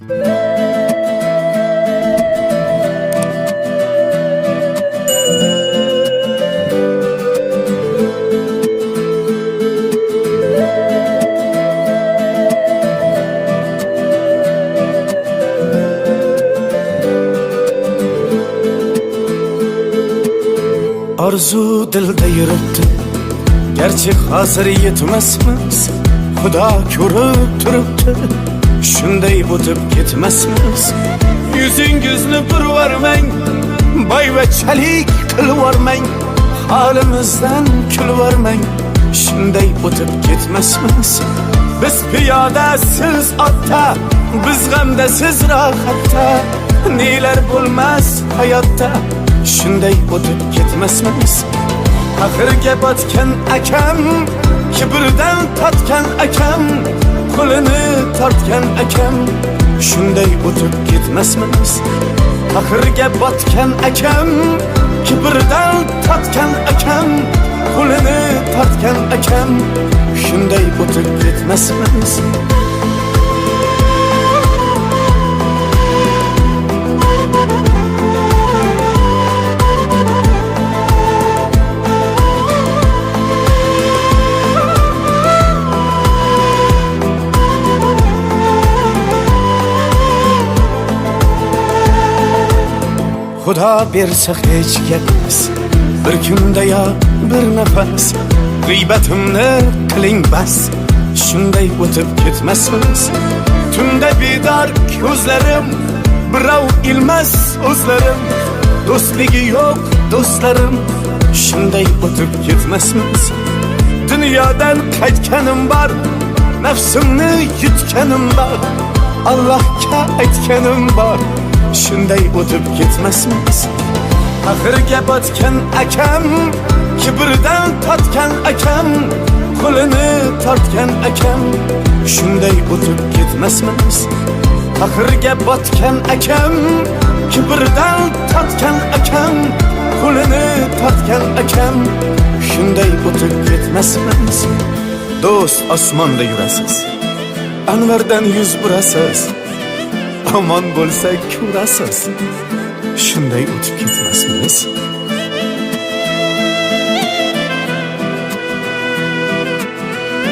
Arzu dilda yuribdi, gerçi hazır yetmesmiz. Xudo ko'rib turibdi, shunday o'tib ketmasmiz. Yuzingizni burvarmang, boyvachalik qilvormang, holimizdan kulvormang, shunday o'tib ketmasmiz. Biz piyoda, siz otda, biz g'amda, siz rohatda, nelar bo'lmas hayotda, shunday o'tib ketmasmiz. Axirga botgan akam, kibrdan totgan akam, qo'lini tortgan akam, shunday o'tib ketmasmiz. Axirga botgan akam, kibrdan totgan akam, qo'lini tortgan akam, shunday o'tib ketmasmiz. Xudo bersa hech gapmas, bir kunda yo bir nafas, g'iybatimni qiling bas, shunday o'tib ketmasmiz. Tunda bedor ko'zlarim, birov ilmas o'zlarim, do'stligi yo'q do'stlarim, shunday o'tib ketmasmiz. Dunyodan qaytganim bor, nafsimni yutganim bor, Allohga aytganim bor, shunday o'tib ketmasmiz. Axirga botgan akam, kibrdan totgan akam, qo'lini tortgan akam, shunday o'tib ketmasmiz. Axirga botgan akam, kibrdan totgan akam, qo'lini tortgan akam, shunday o'tib ketmasmiz. Do'st osmonda yurasiz, anvardan yuz burasiz, omon bo'lsak ko'rasiz, shunday o'tib ketmasmiz.